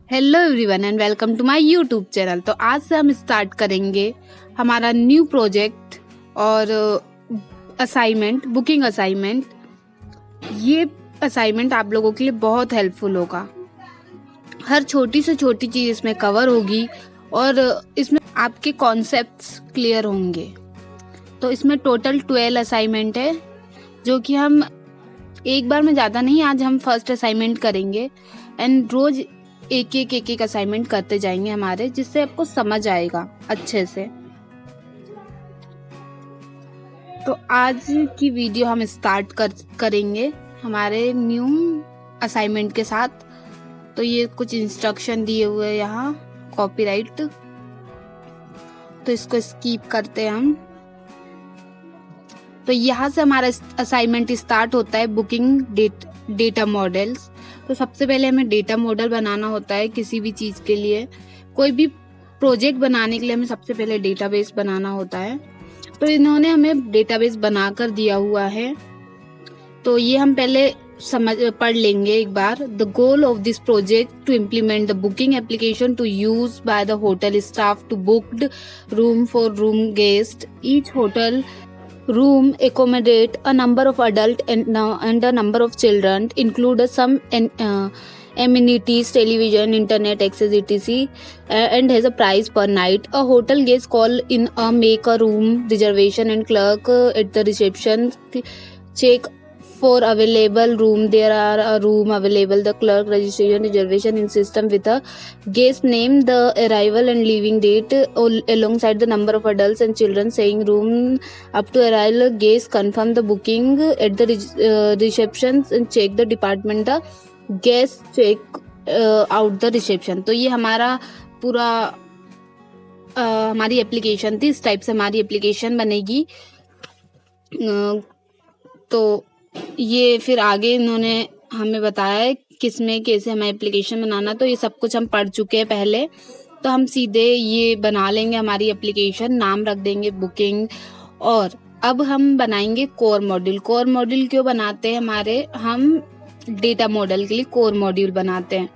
Hello everyone and welcome to my YouTube channel. तो आज से हम स्टार्ट करेंगे हमारा न्यू प्रोजेक्ट और असाइनमेंट, बुकिंग असाइनमेंट। ये असाइनमेंट आप लोगों के लिए बहुत हेल्पफुल होगा। हर छोटी से छोटी चीज इसमें कवर होगी और इसमें आपके कॉन्सेप्ट्स क्लियर होंगे। तो इसमें टोटल 12 असाइनमेंट है, जो कि हम एक बार में ज़्यादा नहीं, आज हम फर्स्ट असाइनमेंट करेंगे एंड रोज एक एक असाइनमेंट करते जाएंगे हमारे, जिससे आपको समझ आएगा अच्छे से। तो आज की वीडियो हम स्टार्ट करेंगे हमारे न्यू असाइनमेंट के साथ। तो ये कुछ इंस्ट्रक्शन दिए हुए हैं यहाँ, कॉपीराइट, तो इसको स्किप करते हैं हम। तो यहाँ से हमारा असाइनमेंट स्टार्ट होता है, बुकिंग डेटा मॉडल्स। तो सबसे पहले हमें डेटा मॉडल बनाना होता है किसी भी चीज के लिए। कोई भी प्रोजेक्ट बनाने के लिए हमें सबसे पहले डेटाबेस बनाना होता है। तो इन्होंने हमें डेटाबेस बनाकर दिया हुआ है, तो ये हम पहले पढ़ लेंगे एक बार। The goal of this project to implement the booking application to use by the hotel staff to booked room for room guest. Each hotel room accommodate a number of adult and a number of children, include some amenities, television, internet access, etc, and has a price per night. A hotel guest call in make a room reservation and clerk at the reception check for available room. There are a room available. The clerk registration reservation in system with a guest name, the arrival and leaving date alongside the number of adults and children, saying room up to arrival. Guest confirm the booking at the reception and check the department. The guest check out the reception. तो ये हमारा पूरा हमारी application थी। इस type से हमारी application बनेगी। तो ये फिर आगे इन्होंने हमें बताया है किसमें कैसे हमें एप्लीकेशन बनाना। तो ये सब कुछ हम पढ़ चुके हैं पहले, तो हम सीधे ये बना लेंगे हमारी एप्लीकेशन, नाम रख देंगे बुकिंग। और अब हम बनाएंगे कोर मॉड्यूल। कोर मॉड्यूल क्यों बनाते हैं? हम डेटा मॉडल के लिए कोर मॉड्यूल बनाते हैं।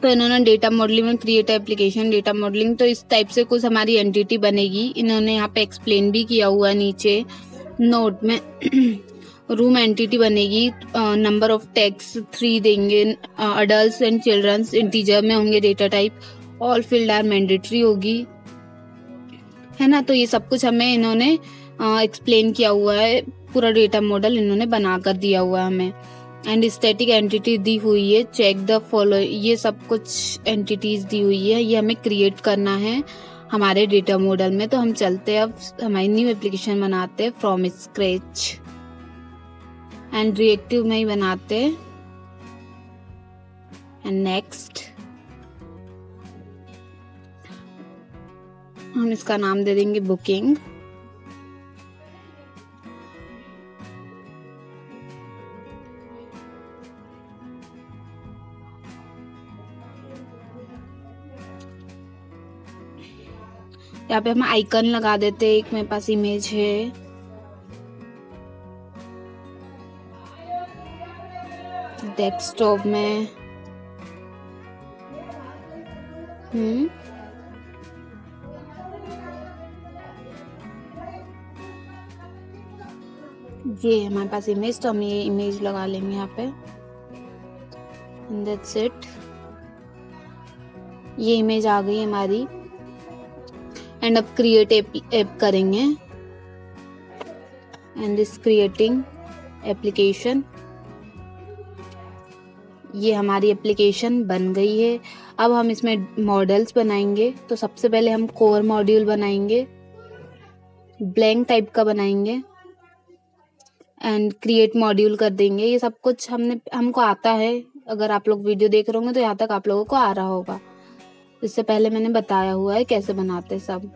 तो इन्होंने डेटा मॉडलिंग में क्रिएट एप्लीकेशन डेटा मॉडलिंग, तो इस टाइप से कुछ हमारी एंटिटी बनेगी। इन्होंने यहाँ पे एक्सप्लेन भी किया हुआ है नीचे नोट में। रूम एंटिटी बनेगी, नंबर ऑफ टैग्स 3 देंगे, अडल्ट एंड चिल्ड्रंस इंटीजर में होंगे, data type all field are mandatory होगी, है ना। तो ये सब कुछ हमें इन्होंने एक्सप्लेन किया हुआ है, पूरा डेटा मॉडल इन्होंने बनाकर दिया हुआ है हमें। एंड स्टैटिक एंटिटी दी हुई है, चेक द फॉलो, ये सब कुछ एंटिटीज दी हुई है, ये हमें क्रिएट करना है हमारे डेटा मॉडल में। तो हम चलते हैं, अब हमारी न्यू एप्लीकेशन बनाते हैं फ्रॉम स्क्रैच एंड रिएक्टिव में ही बनाते हैं। एंड नेक्स्ट हम इसका नाम दे देंगे बुकिंग। यहाँ पे हम आइकन लगा देते हैं, एक मेरे पास इमेज है। डेस्कटॉप में ये हमारे पास इमेज, तो हम ये इमेज लगा लेंगे यहाँ पे। एंड दैट्स इट, ये इमेज आ गई हमारी। एंड अब क्रिएट ऐप करेंगे एंड दिस क्रिएटिंग एप्लीकेशन। ये हमारी एप्लीकेशन बन गई है। अब हम इसमें मॉडल्स बनाएंगे। तो सबसे पहले हम कोर मॉड्यूल बनाएंगे, ब्लैंक टाइप का बनाएंगे एंड क्रिएट मॉड्यूल कर देंगे। ये सब कुछ हमको आता है, अगर आप लोग वीडियो देख रहे होंगे तो यहाँ तक आप लोगों को आ रहा होगा। इससे पहले मैंने बताया हुआ है कैसे बनाते, सब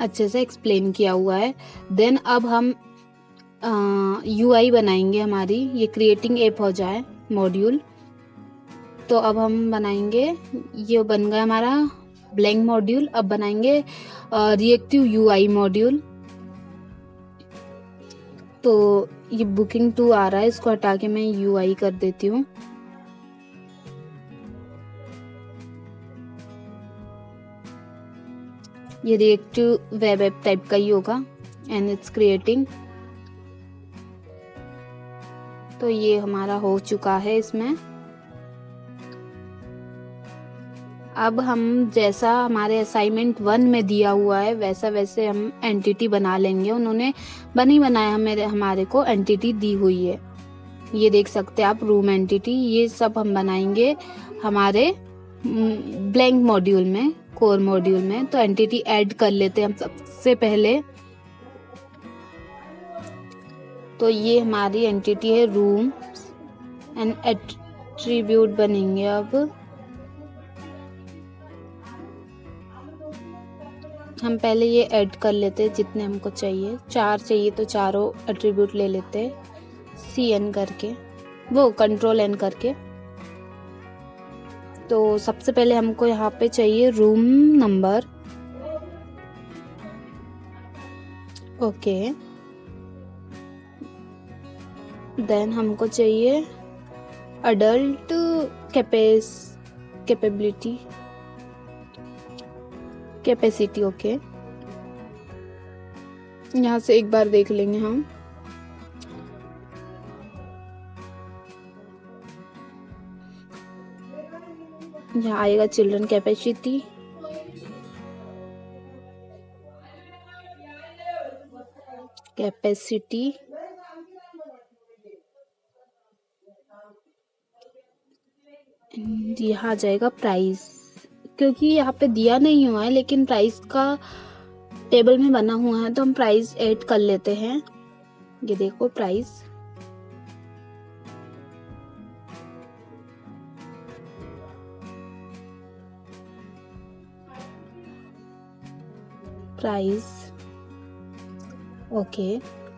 अच्छे से एक्सप्लेन किया हुआ है। देन अब हम UI बनाएंगे हमारी, ये क्रिएटिंग ऐप हो जाए मॉड्यूल। तो अब हम बनाएंगे, ये बन गया हमारा ब्लैंक मॉड्यूल। अब बनाएंगे रिएक्टिव UI मॉड्यूल। तो ये बुकिंग 2 आ रहा है, इसको हटा के मैं UI कर देती हूँ। ये रिएक्टिव वेब ऐप टाइप का ही होगा एंड इट्स क्रिएटिंग। तो ये हमारा हो चुका है इसमें। अब हम जैसा हमारे असाइनमेंट 1 में दिया हुआ है वैसा वैसे हम एंटिटी बना लेंगे। उन्होंने बनी बनाया हमारे को एंटिटी दी हुई है, ये देख सकते हैं आप, रूम एंटिटी। ये सब हम बनाएंगे हमारे ब्लैंक मॉड्यूल में, कोर मॉड्यूल में। तो एंटिटी ऐड कर लेते हैं हम सबसे पहले। तो ये हमारी एंटिटी है रूम एंड एट्रीब्यूट बनेंगे। अब हम पहले ये ऐड कर लेते हैं जितने हमको चाहिए। 4 चाहिए तो चारों एट्रीब्यूट ले लेते हैं, CN करके, वो कंट्रोल N करके। तो सबसे पहले हमको यहाँ पे चाहिए रूम नंबर, ओके। देन हमको चाहिए अडल्ट कैपेसिटी, ओके। यहाँ से एक बार देख लेंगे हम। यहाँ आएगा चिल्ड्रन कैपेसिटी, यहाँ आ जाएगा प्राइस। क्योंकि यहाँ पे दिया नहीं हुआ है लेकिन प्राइस का टेबल में बना हुआ है तो हम प्राइस ऐड कर लेते हैं। ये देखो price, okay.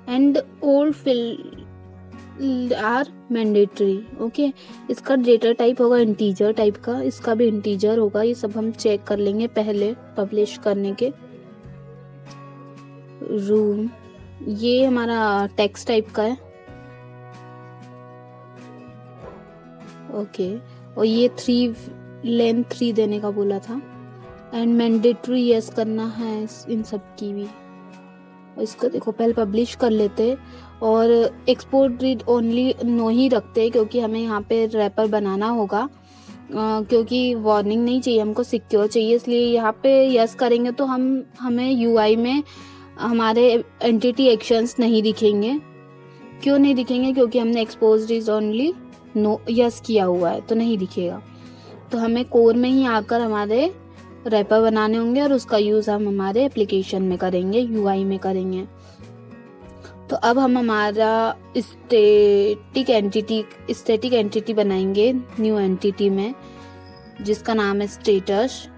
And all field are mandatory, okay. इसका डेटा टाइप होगा इंटीजर टाइप का, इसका भी इंटीजर होगा। ये सब हम चेक कर लेंगे पहले पब्लिश करने के। रूम, ये हमारा टेक्स्ट टाइप का है, ओके। और ये 3 देने का बोला था एंड मैंडेटरी यस करना है इन सब की भी। इसको देखो पहले पब्लिश कर लेते और एक्सपोर्ट रीड ओनली नो ही रखते क्योंकि हमें यहाँ पे रैपर बनाना होगा, क्योंकि वार्निंग नहीं चाहिए हमको, सिक्योर चाहिए। इसलिए यहाँ पे यस करेंगे तो हमें यूआई में हमारे एंटिटी एक्शंस नहीं दिखेंगे। क्यों नहीं दिखेंगे? क्योंकि हमने expose read only no yes किया हुआ है तो नहीं दिखेगा। तो हमें कोर में ही आकर हमारे रैपर बनाने होंगे और उसका यूज हम हमारे एप्लीकेशन में करेंगे, यूआई में करेंगे। तो अब हम हमारा स्टैटिक एंटिटी बनाएंगे न्यू एंटिटी में, जिसका नाम है स्टेटस।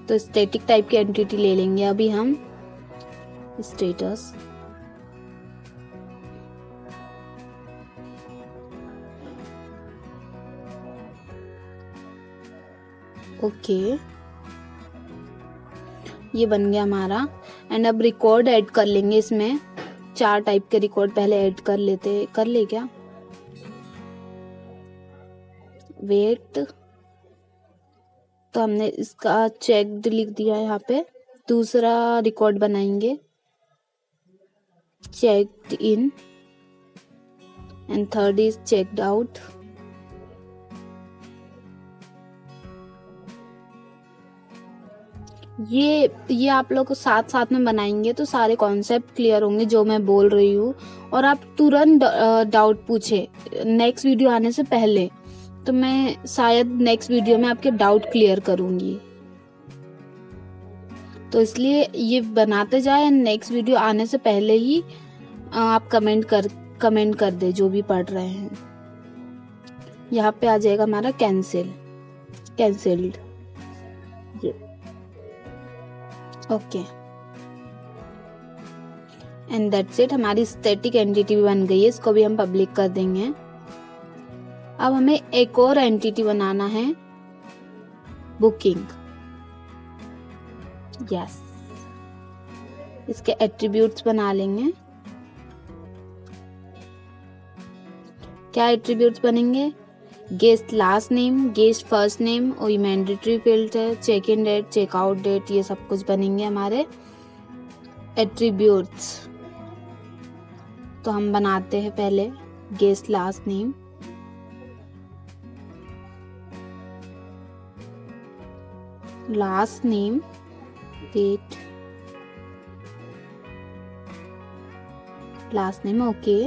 तो स्टैटिक टाइप की एंटिटी ले लेंगे अभी हम, स्टेटस। ओके, ये बन गया हमारा। एंड अब रिकॉर्ड ऐड कर लेंगे इसमें। 4 टाइप के रिकॉर्ड पहले ऐड कर ले क्या? वेट, तो हमने इसका चेक्ड लिख दिया यहाँ पे। दूसरा रिकॉर्ड बनाएंगे checked in and third is checked out. ये आप लोग साथ में बनाएंगे तो सारे कॉन्सेप्ट क्लियर होंगे जो मैं बोल रही हूँ, और आप तुरंत डाउट पूछे नेक्स्ट वीडियो आने से पहले, तो मैं शायद नेक्स्ट वीडियो में आपके डाउट क्लियर करूंगी। तो इसलिए ये बनाते जाए, नेक्स्ट वीडियो आने से पहले ही आप कमेंट कर दे जो भी पढ़ रहे हैं। यहाँ पे आ जाएगा हमारा cancelled, okay. And that's it, हमारी स्टैटिक एंटिटी भी बन गई है, इसको भी हम पब्लिक कर देंगे। अब हमें एक और एंटिटी बनाना है, बुकिंग। यस, इसके एट्रीब्यूट्स बना लेंगे। क्या एट्रीब्यूट्स बनेंगे? Guest last name, guest first name और ये मैंडेटरी फील्ड है। Check in date, check out date, ये सब कुछ बनेंगे हमारे एट्रीब्यूट्स। तो हम बनाते हैं पहले guest last name. Last name, date, last name, okay.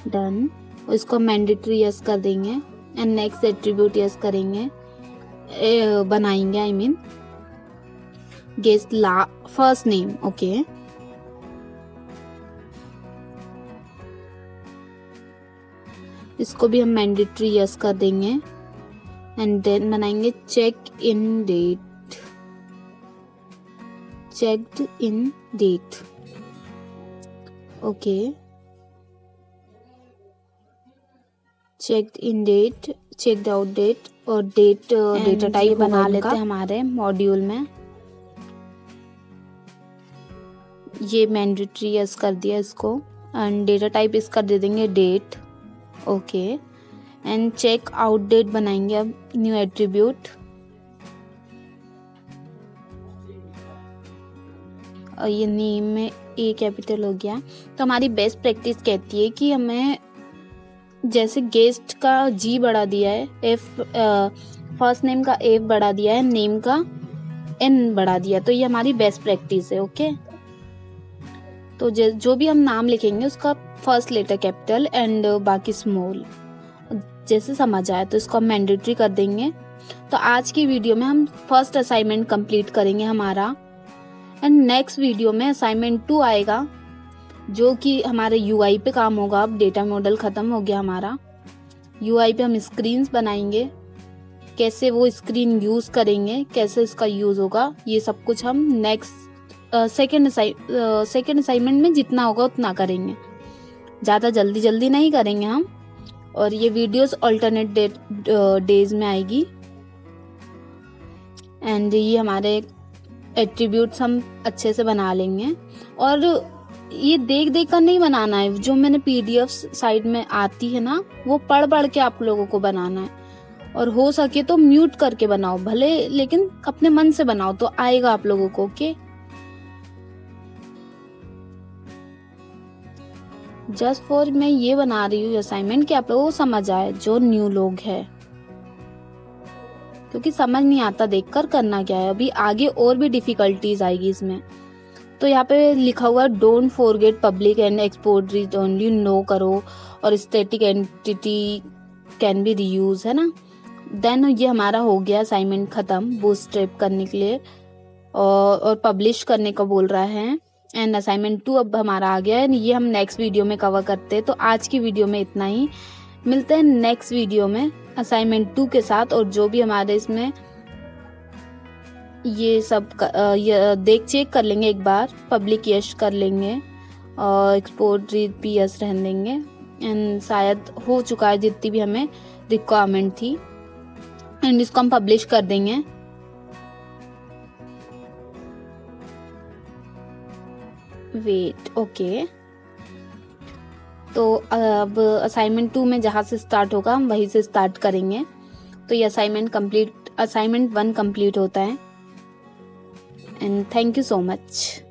Done. इसको मैंडेटरी यस कर देंगे एंड नेक्स्ट एट्रीब्यूट यस करेंगे, बनाएंगे I mean guest first name, okay. इसको भी हम मैंडेटरी यस कर देंगे एंड देन बनाएंगे check in date, checked in date, okay. Checked in date, checked out date और डेट डेटा टाइप बना लेते हैं हमारे मॉड्यूल में। ये मैंडेटरी यस कर दिया इसको एंड डेटा टाइप इसका दे देंगे date, okay. And check out date बनाएंगे अब न्यू एट्रीब्यूट। और ये नेम में ए कैपिटल हो गया। तो हमारी बेस्ट प्रैक्टिस कहती है कि हमें जैसे गेस्ट का जी बढ़ा दिया है, एफ फर्स्ट नेम का एफ बढ़ा दिया है, नेम का एन बढ़ा दिया, तो ये हमारी बेस्ट प्रैक्टिस है, ओके। तो जो भी हम नाम लिखेंगे उसका फर्स्ट लेटर कैपिटल एंड बाकी स्मॉल, जैसे समझ आए। तो इसको हम मैंडेटरी कर देंगे। तो आज की वीडियो में हम फर्स्ट असाइनमेंट कंप्लीट करेंगे हमारा एंड नेक्स्ट वीडियो में असाइनमेंट 2 आएगा जो कि हमारे यूआई पे काम होगा। अब डेटा मॉडल खत्म हो गया हमारा। यूआई पे हम स्क्रीन्स बनाएंगे, कैसे वो स्क्रीन यूज करेंगे, कैसे इसका यूज होगा, ये सब कुछ हम नेक्स्ट सेकेंड असाइनमेंट में जितना होगा उतना करेंगे, ज़्यादा जल्दी नहीं करेंगे हम। और ये वीडियोस अल्टरनेट डेज में आएगी एंड ये हमारे एट्रीब्यूट्स हम अच्छे से बना लेंगे। और ये देख कर नहीं बनाना है, जो मैंने पीडीएफ साइड में आती है ना वो पढ़ के आप लोगों को बनाना है। और हो सके तो म्यूट करके बनाओ भले, लेकिन अपने मन से बनाओ तो आएगा आप लोगों को, ओके। जस्ट फॉर मैं ये बना रही हूँ असाइनमेंट कि आप लोगों को समझ आए जो न्यू लोग हैं, क्योंकि समझ नहीं आता देखकर करना क्या है। अभी आगे और भी डिफिकल्टीज आएगी इसमें। तो यहाँ पे लिखा हुआ don't forget public and export read only, no करो, और static entity can be reuse, है ना। देन ये हमारा हो गया असाइनमेंट खत्म बूटस्ट्रैप करने के लिए और पब्लिश करने को बोल रहा है। एंड असाइनमेंट 2 अब हमारा आ गया है, ये हम नेक्स्ट वीडियो में कवर करते हैं। तो आज की वीडियो में इतना ही, मिलते हैं नेक्स्ट वीडियो में असाइनमेंट 2 के साथ। और जो भी हमारे इसमें ये सब चेक कर लेंगे एक बार, पब्लिक यश कर लेंगे और एक्सपोर्ट रीड भी यस रहने देंगे। एंड शायद हो चुका है जितनी भी हमें रिक्वायरमेंट थी एंड इसको हम पब्लिश कर देंगे। Wait, okay. तो अब असाइनमेंट 2 में जहाँ से स्टार्ट होगा हम वहीं से स्टार्ट करेंगे। तो ये असाइनमेंट 1 कंप्लीट होता है। And thank you so much.